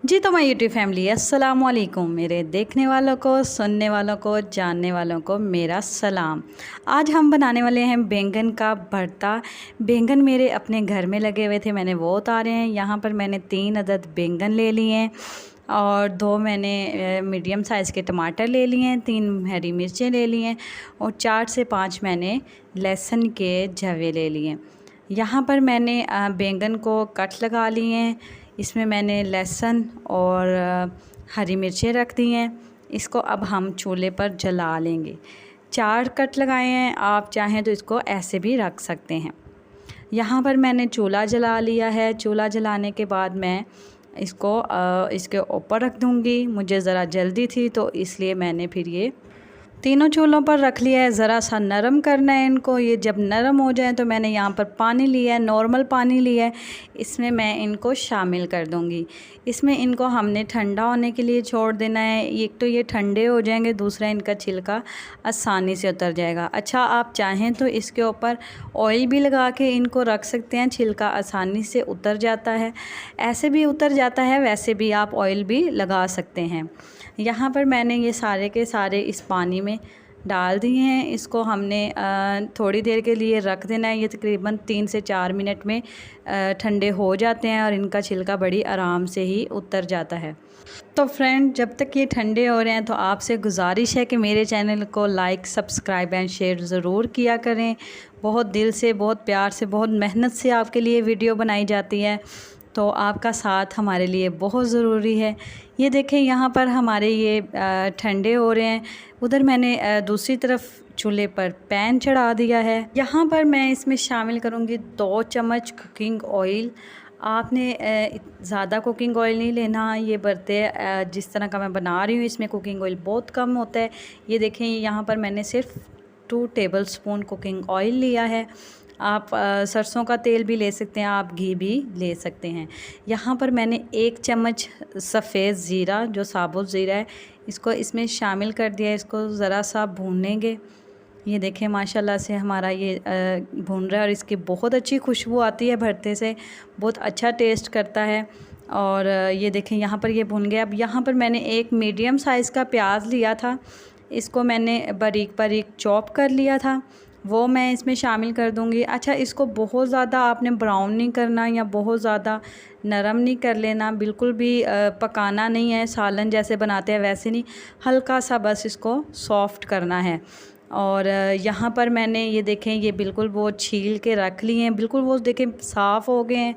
जी तो my YouTube family अस्सलाम वालेकुम। मेरे देखने वालों को, सुनने वालों को, जानने वालों को मेरा सलाम। आज हम बनाने वाले हैं बैंगन का भरता। बैंगन मेरे अपने घर में लगे हुए थे, मैंने वो उतारे हैं। यहाँ पर मैंने 3 अदद बैंगन ले लिए हैं और 2 मैंने मीडियम साइज़ के टमाटर ले लिए हैं, 3 हरी मिर्चें ले ली हैं और 4 से 5 मैंने लहसुन के जवे ले लिए। यहाँ पर मैंने बैंगन को कट लगा लिए हैं। इसमें मैंने लहसुन और हरी मिर्चें रख दी हैं। इसको अब हम चूल्हे पर जला लेंगे। 4 कट लगाए हैं, आप चाहें तो इसको ऐसे भी रख सकते हैं। यहाँ पर मैंने चूल्हा जला लिया है। चूल्हा जलाने के बाद मैं इसको इसके ऊपर रख दूँगी। मुझे ज़रा जल्दी थी तो इसलिए मैंने फिर ये तीनों चूल्हों पर रख लिया है। ज़रा सा नरम करना है इनको। ये जब नरम हो जाए तो मैंने यहाँ पर पानी लिया है, नॉर्मल पानी लिया है। इसमें मैं इनको शामिल कर दूँगी। इसमें इनको हमने ठंडा होने के लिए छोड़ देना है। एक तो ये ठंडे हो जाएंगे, दूसरा इनका छिलका आसानी से उतर जाएगा। अच्छा, आप चाहें तो इसके ऊपर ऑयल भी लगा के इनको रख सकते हैं, छिलका आसानी से उतर जाता है। ऐसे भी उतर जाता है, वैसे भी आप ऑयल भी लगा सकते हैं। यहाँ पर मैंने ये सारे के सारे इस पानी में डाल दिए हैं। इसको हमने थोड़ी देर के लिए रख देना है। ये तकरीबन 3 से 4 मिनट में ठंडे हो जाते हैं और इनका छिलका बड़ी आराम से ही उतर जाता है। तो फ्रेंड, जब तक ये ठंडे हो रहे हैं तो आपसे गुजारिश है कि मेरे चैनल को लाइक, सब्सक्राइब एंड शेयर ज़रूर किया करें। बहुत दिल से, बहुत प्यार से, बहुत मेहनत से आपके लिए वीडियो बनाई जाती है, तो आपका साथ हमारे लिए बहुत ज़रूरी है। ये देखें, यहाँ पर हमारे ये ठंडे हो रहे हैं। उधर मैंने दूसरी तरफ चूल्हे पर पैन चढ़ा दिया है। यहाँ पर मैं इसमें शामिल करूँगी 2 चम्मच कुकिंग ऑयल। आपने ज़्यादा कुकिंग ऑयल नहीं लेना। ये भरते जिस तरह का मैं बना रही हूँ इसमें कुकिंग ऑयल बहुत कम होता है। ये देखें, यहाँ पर मैंने सिर्फ 2 टेबलस्पून कुकिंग ऑयल लिया है। आप सरसों का तेल भी ले सकते हैं, आप घी भी ले सकते हैं। यहाँ पर मैंने 1 चम्मच सफ़ेद ज़ीरा, जो साबुत ज़ीरा है, इसको इसमें शामिल कर दिया है। इसको ज़रा सा भूनेंगे। ये देखें, माशाल्लाह से हमारा ये भून रहा है और इसकी बहुत अच्छी खुशबू आती है भरते से, बहुत अच्छा टेस्ट करता है। और ये देखें, यहाँ पर ये भून गया। अब यहाँ पर मैंने एक मीडियम साइज़ का प्याज लिया था, इसको मैंने बारीक बारीक चॉप कर लिया था, वो मैं इसमें शामिल कर दूंगी। अच्छा, इसको बहुत ज़्यादा आपने ब्राउन नहीं करना या बहुत ज़्यादा नरम नहीं कर लेना, बिल्कुल भी पकाना नहीं है। सालन जैसे बनाते हैं वैसे नहीं, हल्का सा बस इसको सॉफ़्ट करना है। और यहाँ पर मैंने ये देखें, ये बिल्कुल वो छील के रख लिए हैं, बिल्कुल वो देखें साफ़ हो गए हैं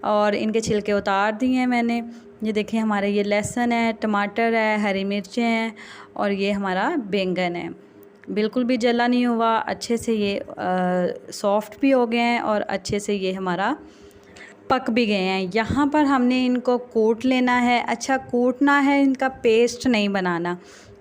और इनके छिलके उतार दिए हैं मैंने। ये देखें, हमारे ये लहसुन है, टमाटर है, हरी मिर्चें हैं और ये हमारा बैंगन है। बिल्कुल भी जला नहीं हुआ, अच्छे से ये सॉफ़्ट भी हो गए हैं और अच्छे से ये हमारा पक भी गए हैं। यहाँ पर हमने इनको कूट लेना है। अच्छा, कूटना है, इनका पेस्ट नहीं बनाना,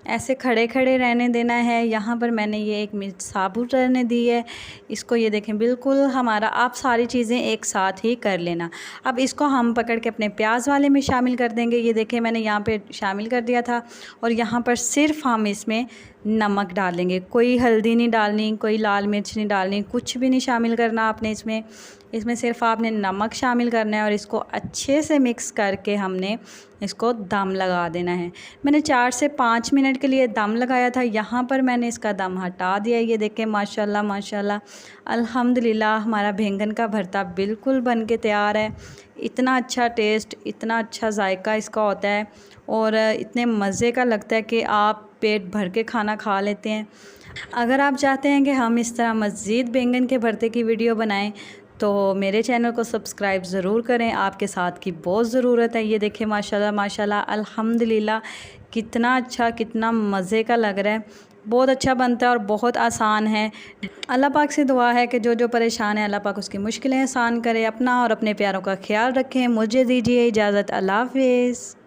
ऐसे खड़े खड़े रहने देना है। यहाँ पर मैंने ये 1 मिर्च साबुत रहने दी है। इसको ये देखें, बिल्कुल हमारा, आप सारी चीज़ें एक साथ ही कर लेना। अब इसको हम पकड़ के अपने प्याज वाले में शामिल कर देंगे। ये देखें, मैंने यहाँ पे शामिल कर दिया था और यहाँ पर सिर्फ हम इसमें नमक डालेंगे। कोई हल्दी नहीं डालनी, कोई लाल मिर्च नहीं डालनी, कुछ भी नहीं शामिल करना आपने इसमें सिर्फ आपने नमक शामिल करना है और इसको अच्छे से मिक्स करके हमने इसको दम लगा देना है। मैंने 4 से 5 मिनट के लिए दम लगाया था। यहाँ पर मैंने इसका दम हटा दिया। ये देखें, माशाल्लाह माशाल्लाह, अल्हम्दुलिल्लाह, हमारा बैंगन का भरता बिल्कुल बन के तैयार है। इतना अच्छा टेस्ट, इतना अच्छा जायका इसका होता है और इतने मज़े का लगता है कि आप पेट भर के खाना खा लेते हैं। अगर आप चाहते हैं कि हम इस तरह मज़ीद बैंगन के भरते की वीडियो बनाएं तो मेरे चैनल को सब्सक्राइब ज़रूर करें, आपके साथ की बहुत ज़रूरत है। ये देखें, माशाल्लाह माशाल्लाह, अल्हम्दुलिल्लाह, कितना अच्छा, कितना मज़े का लग रहा है। बहुत अच्छा बनता है और बहुत आसान है। अल्लाह पाक से दुआ है कि जो जो परेशान है, अल्लाह पाक उसकी मुश्किलें आसान करे। अपना और अपने प्यारों का ख्याल रखें। मुझे दीजिए इजाज़त। अल्लाह हाफ़िज़।